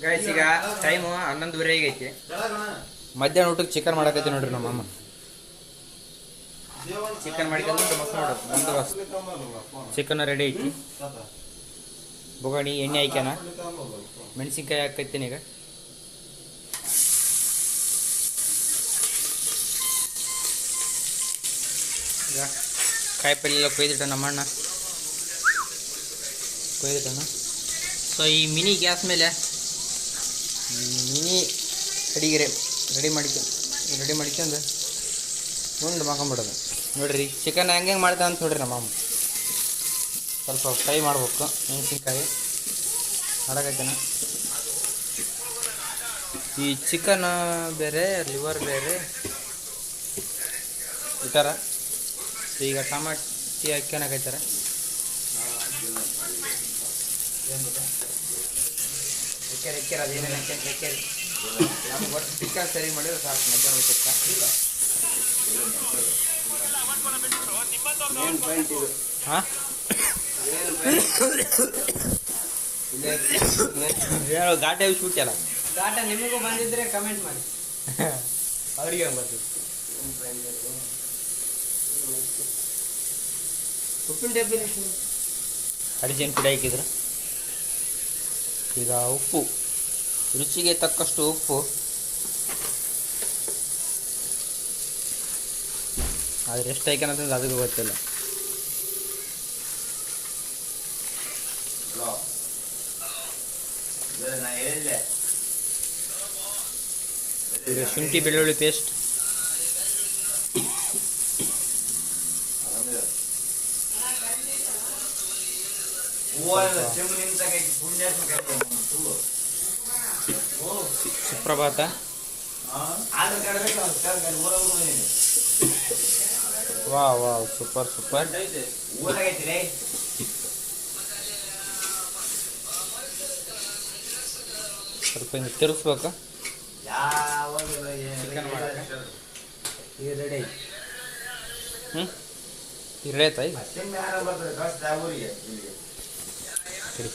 Guys ಈಗ time 11:30 ಆಗೈತಿ. ಮಧ್ಯಾಹ್ನ ಊಟಕ್ಕೆ ಚಿಕನ್ ಮಾಡಕೈತಿ ನೋಡ್ರಿ ನಮ್ಮ ಅಮ್ಮ. ಚಿಕನ್ ಮಾಡ್ಕೊಂಡು ಬಂದೋಬಸ್ತ್ ಚಿಕನ್ ರೆಡಿ ಐತಿ. ಬೊಗಣಿ ಎಣ್ಣೆ ಹಾಕ್ಯಾನ, ಮೆಣಸಿನ್ಕಾಯಿ ಹಾಕೈತೀನಿ ಈಗ. ಈಗ ಕಾಯಿ ಪಲ್ಯ ಎಲ್ಲ ಕೊಯ್ದಿಟ್ಟ ನಮ್ಮ ಅಣ್ಣ ಕೊಯ್ದಿಟ್ಟಣ. ಸೊ ಈ ಮಿನಿ ಗ್ಯಾಸ್ ಮೇಲೆ ಮಿನಿ ಅಡಿಗೆ ರೆಡಿ ಮಾಡ್ಕೊಂಡು ಮುಂದೆ ಮಾಡ್ಕೊಂಬಿಡೋದು ನೋಡ್ರಿ. ಚಿಕನ್ ಹೆಂಗೆ ಮಾಡ್ತಾ ಅಂತ ನೋಡ್ರಿ ನಮ್ಮ ಅಮ್ಮ. ಸ್ವಲ್ಪ ಫ್ರೈ ಮಾಡ್ಬೇಕು, ಮೆಣಸಿನ್ಕಾಯಿ ಮಾಡಕೈತೇನ. ಈ ಚಿಕನ್ ಬೇರೆ ಲಿವರ್ ಬೇರೆ ಈ ಥರ. ಈಗ ಟಮಾಟಿ ಹಾಕ್ಯನಾಕೈತಾರೆ. ಎಕ್ಕೆರೆ ಅದೇನೇನು ಎಕ್ಕೆರೆ ನಮ್ಗೆ ಒಟ್ಟು ಚಿಕನ್ ಸರಿ ಮಾಡಿದ್ರೆ ಸಾಕು ಮಧ್ಯಾಹ್ನ ಊಟಕ್ಕೆ. ಹಾಂ ಹೇಳು ಘಾಟೆ ಶೂಟ್ ಅಲ್ಲ. ಘಾಟ ನಿಮಗೂ ಬಂದಿದ್ರೆ ಕಮೆಂಟ್ ಮಾಡಿ. ಅವ್ರಿಗೆ ಬರ್ತೀವಿ. ಉಪ್ಪಿನ ಡಬ್ಬಿ ಅರ್ಜೆಂಟ್ ಪುಡಿ ಹಾಕಿದ್ರು. ಈಗ ಉಪ್ಪು, ರುಚಿಗೆ ತಕ್ಕಷ್ಟು ಉಪ್ಪು. ಆದ್ರೆ ಎಷ್ಟು ಹಾಕ್ಯಾನಂತಂದ್ರೆ ಅದಕ್ಕೂ ಗೊತ್ತಿಲ್ಲ. ಈಗ ಶುಂಠಿ ಬೆಳ್ಳುಳ್ಳಿ ಪೇಸ್ಟ್, ಸುಪ್ರಭಾತ, ವಾವ್ ಸೂಪರ್. ಸ್ವಲ್ಪ ಹಿಂಗೆ ತಿರುಗಿಸ್ಬೇಕು. ಚಿಕನ್ ಮಾಡಕ್ಕೆ ಈಗ ರೆಡಿ ಐತಿ. ಈಗ ರೆಡಿ ಆಯ್ತಾ? ಈಗ ತಿಳಿ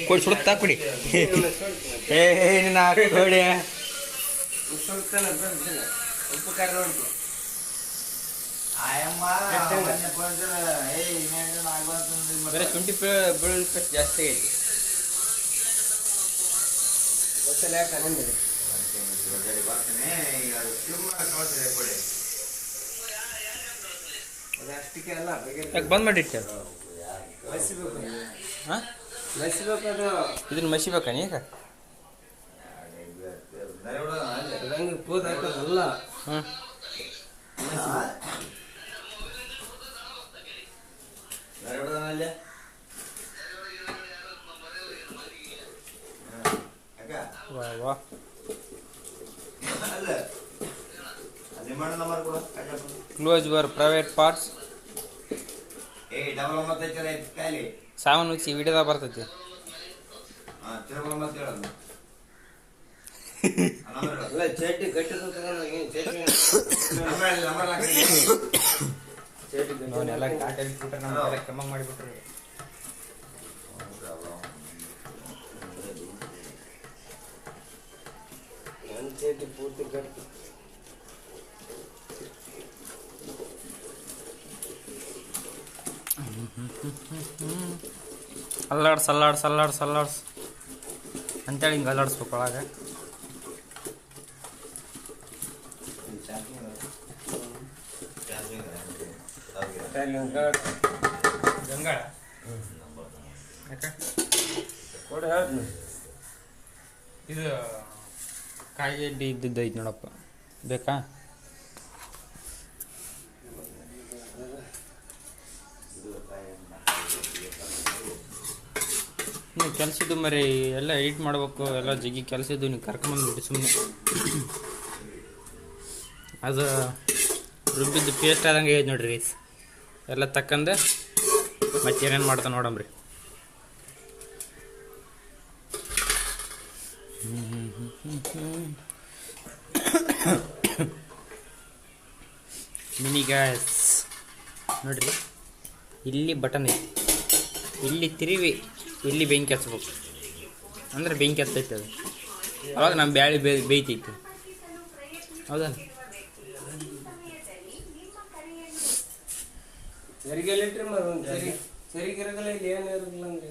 ಕೊಡಿ ಸುಡುತ್ತಾ ಕೊಡಿ. ಕೊಡಿ ಉಪ್ಪು ಖಾರ ನೋಡಿ. ಬರೀ ಶುಂಠಿ ಬೆಳ್ಳುಳ್ಳಿ ಪೇಸ್ಟ್ ಜಾಸ್ತಿ ಐತಿ. ಅಷ್ಟಕ್ಕೆ ಅಲ್ಲ, ಯಾಕೆ ಬಂದ್ ಮಾಡಿಟ್ಟೆ? ಹಾಂ ಮಸಿಬೇಕು. ಅದು ಇದನ್ನ ಮಸಿಬೇಕಾ ಈಗ? ಹಂಗೆ ಕೂದ್ ಹಾಕೋದಲ್ಲ. ಹ್ಞೂ ವಾ ಕ್ಲೋಸ್ ಯುವರ್ ಪ್ರೈವೇಟ್ ಪಾರ್ಟ್ಸ್. ಸಾವನ್ ಉಚ್ಚಿ ವಿಡಿಯೋದಾಗ ಬರ್ತೈತಿ. ಚಟ್ನಿ ಗಟ್ಟಿ ಅವನ್ನೆಲ್ಲ ಕಾಟಲ್ಲಿ ಬಿಟ್ರೆ ನಮ್ಗೆಲ್ಲ ಕೆಮ್ಮಂಗೆ ಮಾಡಿಬಿಟ್ರಿ. ಚಟ್ನಿ ಪೂರ್ತಿ ಗಟ್ಟಿ. ಅಲ್ಲಾಡ್ಸ್ ಅಂತೇಳಿ ಹಿಂಗೆ ಅಲ್ಲಾಡಿಸ್ಬೇಕು ಒಳಗೆ. ಗಂಗಾಳ ಯಾಕೆ ಕೊಡಿ ಹೇಳ್ತೀನಿ. ಇದು ಕಾಯಿ ಗೆಡ್ಡೆ ಇದ್ದದ್ದು ಐತೆ ನೋಡಪ್ಪ, ಬೇಕಾ? ನೀವು ಕೆಲಸದ್ದು ಮರಿ ಎಲ್ಲ ಎಡಿಟ್ ಮಾಡ್ಬೇಕು, ಎಲ್ಲ ಜಗ್ಗಿ ಕೆಲಸದ್ದು. ನೀವು ಕರ್ಕೊಂಬಂದ್ಬಿಟ್ಟು ಸುಮ್ಮನೆ ಅದು ರುಬ್ಬಿದ್ದು ಪೇಸ್ಟ್ ಆದಂಗೆ ಐತೆ ನೋಡ್ರಿ ಗೈಸ್. ಎಲ್ಲ ತಕ್ಕಂದು ಮತ್ತೆ ಏನೇನು ಮಾಡ್ತಾ ನೋಡಮ್ರಿ. ಮಿನಿ ಗ್ಯಾಸ್ ನೋಡ್ರಿ, ಇಲ್ಲಿ ಬಟನ್ ಐತಿ. ಇಲ್ಲಿ ತಿರುವಿ ಇಲ್ಲಿ ಬೆಂಕಿ ಹಚ್ಬೇಕು, ಅಂದ್ರೆ ಬೆಂಕಿ ಹತ್ತೈತೆ ಅದು, ಅವಾಗ ನಮ್ಮ ಬ್ಯಾಳಿ ಬೇಯ್ತೈತಿ. ಹೌದಾ? ಸರಿಗೆಲ್ಲಿಟ್ರಿ ಮರ ಒಂದು ಸರಿಗಿರಗಲ್ಲ ಇಲ್ಲಿ ಏನು ಇರಲ್ಲ ಅಂದ್ರೆ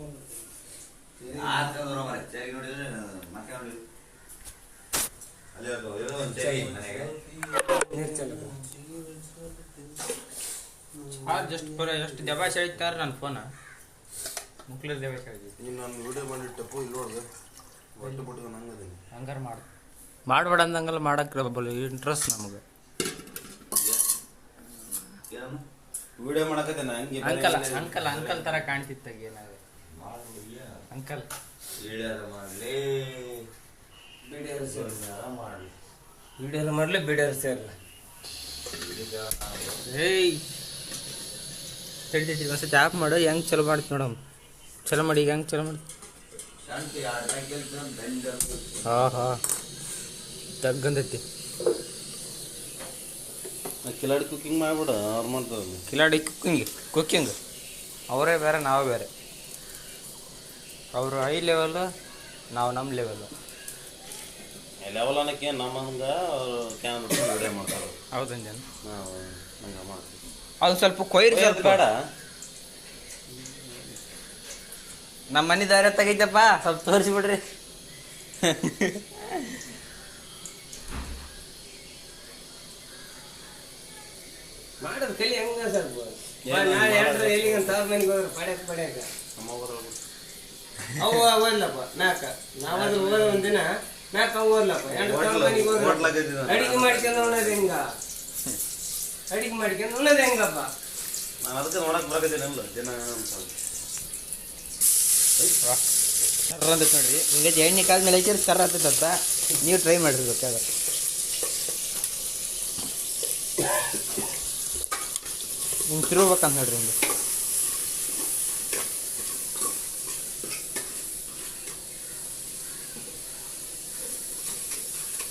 ನೀರು ಚಲೋ ಜಸ್ಟ್ ಬರ ಎಷ್ಟು ದಬಾಶ್ ಹೇಳ್ತಾರೆ ನನ್ನ ಫೋನ ಮುಕ್ಲಿರ್ ದಬಾಶ್ ಆಗಿ ನೀನು ನಾನು ವಿಡಿಯೋ ಮಾಡಿಟ್ಟಪ್ಪು ಇಲ್ಲಿ ನೋಡ್ದೆ ಒಟ್ಟು ಬಿಟ್ಟು ನಂಗದೀನಿ ಹಂಗಾರೆ ಮಾಡಬೇಡ ಅಂದಂಗೆಲ್ಲ ಮಾಡಕ್ಕೆ ಇಂಟ್ರೆಸ್ಟ್ ನಮಗೆ. ವಿಡಿಯೋ ಮಾಡಕತ್ತೆ ನಾ ಹಂಗೆ ಅಂಕಲ್ ಥರ ಕಾಣ್ತಿತ್ತಾಗ ಏನಾಗ ಅಂಕಲ್ ವಿಡಿಯೋ ಮಾಡಲಿ ಬಿಡಿಯೋರು ಸೇರಲ್ಲ. ಏಯ್ ತಡಿ ಒಂದ್ಸತಿ ಆಫ್ ಮಾಡು, ಹೆಂಗೆ ಚಲೋ ಮಾಡ್ತಿ ನೋಡಮ್. ಚಲೋ ಮಾಡಿ, ಈಗ ಹೆಂಗೆ ಚಲೋ ಮಾಡಿ. ಹಾಂ ತಗ್ಗಂದೈತಿ. ಕಿಲಾಡಿ ಕುಕಿಂಗ್ ಮಾಡ್ಬಿಡ ಅವ್ರು ಮಾಡ್ತಾರೆ. ಕಿಲಾಡಿ ಕುಕ್ಕಿಂಗ್ ಅವರೇ ಬೇರೆ ನಾವೇ ಬೇರೆ. ಅವರು ಹೈ ಲೆವೆಲ್, ನಾವು ನಮ್ಮ ಲೆವೆಲ್. ಲೆವೆಲ್ ಅನ್ನಕ್ಕೆ ನಮ್ಮ ಹಂಗೆ ಅವರು ಕ್ಯಾನ್ ವಿಡಿಯೋ ಮಾಡ್ತಾರೆ. ಹೌದಂಜನ್ ನಾವು ಹಂಗೆ ಮಾಡ್ತೀವಿ. ಅದು ಸ್ವಲ್ಪ ಕೊಯ್ರಿ ಸ್ವಲ್ಪ ಬೇಡ. ನಮ್ಮ ಮನೆ ದಾರ ತೆಗೈತಪ್ಪ, ಸ್ವಲ್ಪ ತೋರಿಸ್ಬಿಡ್ರಿ. ಮಾಡೋದು ಕಲಿ ಹೆಂಗ ಸ್ವಲ್ಪ ನಾಳೆ ಎರಡು ಎಲ್ಲಿಗಂತ ಅವ್ರ ಮನೆಗೆ ಹೋದ್ರೆ ಪಡ್ಯಾಕ ಅವು ಓದ್ಲಪ್ಪ ನಾಲ್ಕ ನಾವಾದ್ರೂ ಹೋದ ಒಂದಿನ ನಾಲ್ಕು ಅವು ಓದ್ಲಪ್ಪ ಎರಡು ಮನೆಗೆ ಹೋದ್ರೆ ಅಡಿಗೆ ಮಾಡ್ಕೊಂಡು ಉಣ್ಣೋದು ಹೆಂಗ? ಅಡಿಗೆ ಮಾಡ್ಕೊಂಡು ಉಣ್ಣೋದು ಹೆಂಗಪ್ಪ? ನಾನು ಅದಕ್ಕೆ ನೋಡಕ್ಕೆ ಬರಕತ್ತೀನಲ್ಲ ದಿನ ಕರ್ರ ಅಂತ ನೋಡ್ರಿ, ಹಿಂಗೈತಿ ಎಣ್ಣೆ ಕಾಲ ಮೇಲೆ ಐತಿ ಕರ್ರ ಆಗ್ತೈತಂತ. ನೀವು ಟ್ರೈ ಮಾಡಿರಿ ಬೇಕಾದ್ರೆ. ಹಿಂಗೆ ತಿರುಗ್ಬೇಕಂತ ನೋಡ್ರಿ ಹಿಂಗೆ.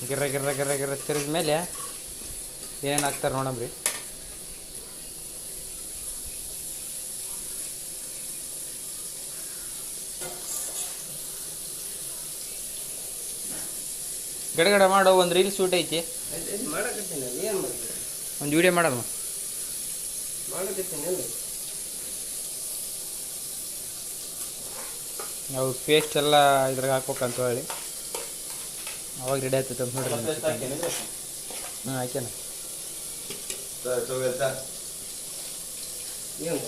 ಗಿರ್ರ ಗಿರ್ರ ಗಿರ್ರ ಗಿರ್ರ ತಿರುಗಿದ ಮೇಲೆ ಏನೇನು ಹಾಕ್ತಾರೆ ನೋಡಮ್ರಿ. ಗಡಗಡ ಮಾಡೋ ಒಂದು ರೀಲ್ ಶೂಟ್ ಐತಿ, ಮಾಡಕತ್ತೀನಿ ಏನು ಮಾಡ್ತೀನಿ, ಒಂದು ವಿಡಿಯೋ ಮಾಡಮ್ಮ. ಮಾಡಕತ್ತೀನಿ ಅಲ್ಲ ನಾವು ಪೇಸ್ಟ್ ಎಲ್ಲ ಇದ್ರಾಗ ಹಾಕ್ಬೇಕಂತ ಹೇಳಿ ಅವಾಗ ರೆಡಿ ಆಗ್ತೈತೆ ಅಂತ ನೋಡ್ರಿ. ಹಾಂ ಹಾಕ್ಯಾನ. ಏನು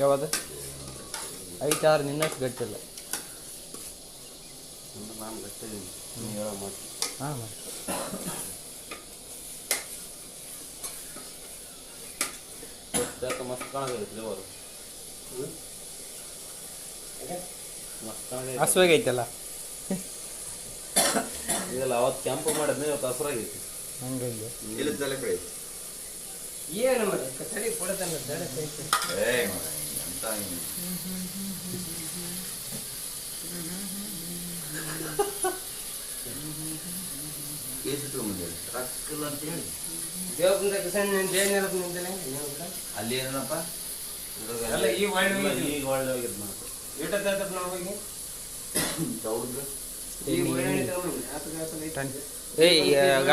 ಯಾವ್ದು 5-6 ನಿನ್ನಷ್ಟು ಗಟ್ಟಿಲ್ಲ. ನಾನು ಗಟ್ಟಿದ್ದೀನಿ, ನೀವು ಹೇಳೋ ಮಾತು. ಹಾಂ ಮಸ್ತ್ ಕಾಣಕತ್ತೈತಿ ಅವರು, ಮಸ್ತ್ ಕಾಣಕೈತಿ. ಹಸುವಾಗೈತಲ್ಲ ಇದೆಲ್ಲ ಅವತ್ತು ಕೆಂಪು ಮಾಡಿದ್ನಿ, ಇವತ್ತು ಹಸ್ರಾಗೈತಿ. ಹಂಗೆ ಏನು ಮಾಡಿ ತಡಿ ಕೊಡತಾನೆ ದಡ ಕೈತಿ ದೇವಪ್ಪನ ಸಣ್ಣ ಜೈನರಪ್ಪ ನಿಂತಲ್ಲ ಅಲ್ಲಿ ಏನಪ್ಪ ಅಲ್ಲ ಈ ಒಳ್ಳೆ ಈಗ ಒಳ್ಳೆ ಹೋಗಿದ್ದು ಮಾತು ಇಟ್ಟತ್ತಪ್ಪ ನಾವು ಹೋಗಿ ಈ ಏಯ್ ಈಗ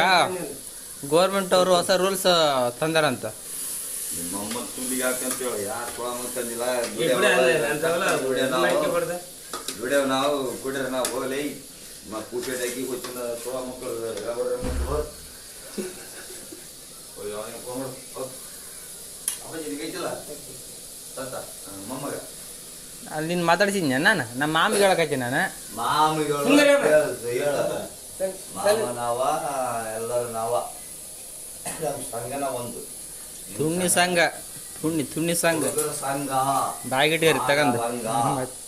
ಗೋರ್ಮೆಂಟ್ ಅವರು ಹೊಸ ರೂಲ್ಸ್ ತಂದಾರಂತ. ದುಡಿಯವ್ ನಾವು ಕುಡಿದ್ರೆ ನಾವು ಹೋಗಲಿ ಕೂಟೇಟ್ ಹಾಕಿ ಕೊಚ್ಚಿನ ಸೋಳ ಮಕ್ಕಳು ಮೊಮ್ಮಗ ಅಲ್ಲಿ ನೀನು ಮಾತಾಡ್ಸಿದ್ನ ನಾನು ನಮ್ಮ ಮಾಮಿಗೆ ಹೇಳಕೈತಿ ನಾನು. ಮಾಮಿಗಳು ಮಾಮ ನಾವ ಎಲ್ಲರೂ ನಾವ ಸಂಘನ ಒಂದು ತುಣ್ಣಿ ಸಂಘ ತುಣ್ಣಿ ಸಂಘ ಸಂಘ ಬಾಗಿಟ್ಟಿರಿ ತಗಂದು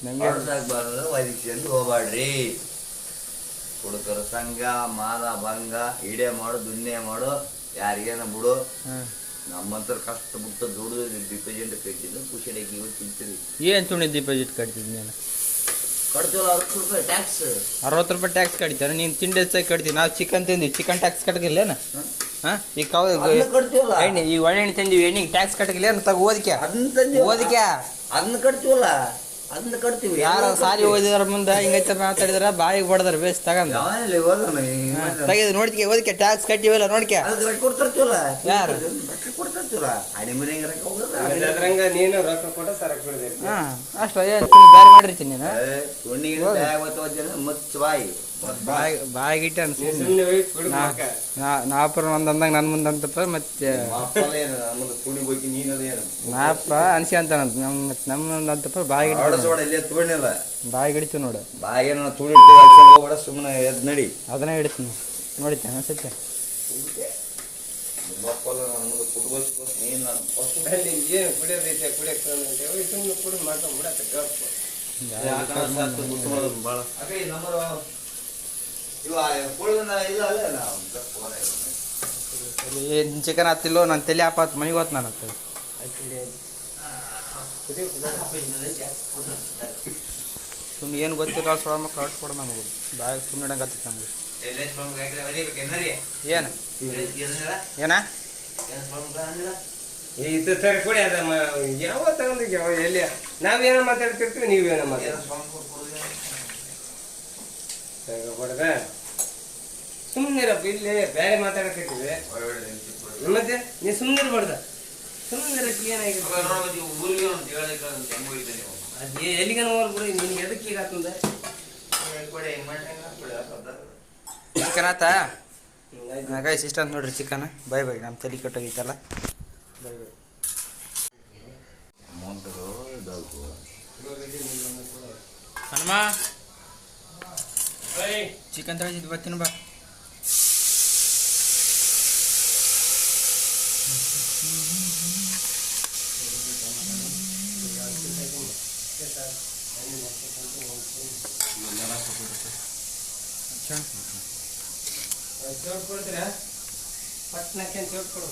ನಂಗೆ ಬಂದ್ರೆ ವೈದ್ಯಂದು ಹೋಗ್ಬೇಡ್ರಿ. ಹುಡುಗರ ಸಂಘ ಮಾನ ಭಂಗ ಇಡೇ ಮಾಡು ದುನ್ನೆ ಮಾಡು ಯಾರಿಗೇನ ಬಿಡು. ನಮ್ಮಂತರ ಕಷ್ಟ ಬಿಟ್ಟು ದುಡಿದು ಡಿಪಾಸಿಟ್ ಕಟ್ಟಿದ್ದು ಖುಷಿಯಾಗಿ ತಿಂತೀವಿ. ಏನು ತುಣ್ಣಿ ಡಿಪಾಸಿಟ್ ಕಟ್ತಿದ್ ನೀನು? ಕಟ್ತೀವಲ್ಲ 60 ರೂಪಾಯಿ ಟ್ಯಾಕ್ಸ್. 60 ರೂಪಾಯಿ ಟ್ಯಾಕ್ಸ್ ಕಡಿತಾರೆ. ನೀನು ತಿಂಡಿ ಹೆಚ್ಚಾಗಿ ಕಟ್ತೀವಿ. ನಾವು ಚಿಕನ್ ತಿಂದ್ವಿ, ಚಿಕನ್ ಟ್ಯಾಕ್ಸ್ ಕಟ್ಟಗಿಲ್ಲೇನ? ಹಾಂ ಈಗ ಕಟ್ತೀವಲ್ಲ ಎಣ್ಣೆ ಈ ಒಳ್ಳೆಣ್ಣೆ ತಂದಿವಿ, ಎಣ್ಣೆಗೆ ಟ್ಯಾಕ್ಸ್ ಕಟ್ಟಗಿಲ್ಲೇನು? ತಗೋ ಓದಿಕೆ ಅದನ್ನ ತಂದಿ ಓದಿಕೆ ಅದನ್ನ ಕಟ್ತೀವಲ್ಲ ಅದನ್ನ ಕಟ್ತೀವಿ. ಯಾರು ಸಾರಿ ಓದಿದಾರ ಮುಂದೆ ಹಿಂಗೈತೆ ಮಾತಾಡಿದಾರ ಬಾಯಿಗೆ ಬಡದಾರ ಬೇಸ್ ತಗೊಂಡು ಯಾವನಲ್ಲಿ ಓದೋಣ ತೆಗೆದು ನೋಡ್ಕೆ ಓದಿಕೆ ಟ್ಯಾಕ್ಸ್ ಕಟ್ಟಿವಲ್ಲ ನೋಡ್ಕೆ. ಅದಕ್ಕೆ ರೊಕ್ಕ ಕೊಡ್ತಿರ್ತೀವಲ್ಲ. ಯಾರು ರೊಕ್ಕ ಕೊಡ್ತಿರ್ತೀವಲ್ಲ ಅಡಿ ಮನೆಗೆ ರೊಕ್ಕ ಹೋಗೋದು. ಅದ್ರಂಗ ನೀನು ರೊಕ್ಕ ಕೊಟ್ಟು ಸರಕು ಬಿಡ್ಬೇಕು. ಹಾಂ ಅಷ್ಟು ಬೇರೆ ಮಾಡಿರ್ತೀನಿ ನೀನು. ಬಾಯಿಗಿಟ್ಟೆ ಅನ್ಸಿ ಸುಮ್ಮನೆ ಹೋಗಿ ಬಿಡು ಮಕ್ಕ. ನಾಪರ ಒಂದಂದಾಗ ನನ್ನ ಮುಂದೆ ಅಂತಪ್ಪ ಮತ್ತೆ ನಾಪ ಅನ್ಸಿ ಅಂತ ನಮ್ಮ ಮುಂದೆ ಅಂತಪ್ಪ ಬಾಯಿಗಿಡ ಬಾಯಿ ಹಿಡಿತು ನೋಡು. ಬಾಯಿನ ತುಳಿಡ್ತೀವಿ ಸುಮ್ಮನೆ ಎದ್ ನಡಿ ಅದನ್ನೇ ಹಿಡಿತೀನಿ ನೋಡಿದ್ದೆ ಅನ್ಸುತ್ತೆ. ಅಲ್ಲಿ ಏನು ಕುಡಿಯೋದೈತೆ ಕುಡಿಯಕ್ಕೆ ಅಂತೇಳಿ ಸುಮ್ಮನೆ ಕುಡಿ ಮಾಡ್ಕೊಂಡು ಬಿಡತ್ತೆ ಗಪ್ಪ. ಏನು ಚಿಕನ್ ಹತ್ತಿಲ್ಲೋ ನಾನು ತಲೆ ಆಪಾತ್ ಮನೆಗೆ ಹೋತ್ ನಾನು ಹತ್ತು ಸುಮ್ಮನೆ ಏನು ಗೊತ್ತಿಲ್ಲ ಸೊಳ ಮಕ್ಕಳು ಹೊಟ್ಟು ಕೊಡ ನಮಗೆ ಬಾಯಿ ಸುಮ್ಮನೆ ಇಡಂಗತ್ತ ನಮಗೆ. ಏನು ಏನ ಇದು ಸರಿ ಕೊಡಿ ಅದ ಯಾವ ತಗೊಂಡಿದ್ದೆ ಎಲ್ಲಿ ನಾವೇನೋ ಮಾತಾಡ್ತಿರ್ತೀವಿ ನೀವೇನೋ ಮಾತಾಡ್ಕೊಡದ ಸುಮ್ಮನಿರಪ್ಪ. ಇಲ್ಲಿ ಬೇರೆ ಮಾತಾಡಕತ್ತೀವಿ ಮತ್ತೆ ನೀ ಸುಮ್ಮನಿರ್ಬಾರ್ದ. ಸುಮ್ಮನಿರಕ್ಕೆ ಏನಾಗಿರುತ್ತೆ ಅದು ಎಲ್ಲಿಗನ ಹೋಗ್ಬಿಡು. ನಿನ್ಗೆ ಎದಕ್ಕೆ ಈಗ ಆತಂದ ಚಿಕನ್ ಆತಾ ಗೈಸ್ ಇಷ್ಟ ಅಂತ ನೋಡ್ರಿ ಚಿಕನ್. ಬೈ ಬೈ ನಮ್ಮ ತಲೆ ಕೆಟ್ಟೋಗಿತ್ತಲ್ಲ. Bye bye. ಹನುಮ ಚಿಕನ್ ತಳಿಸಿದ್ದು ಬರ್ತೀನಿ ಬಾ. ಚೋಟ್ ಕೊಡ್ತೀರಾ? ಪಟ್ನಕ್ಕೆ ಚೋಟ್ ಕೊಡು.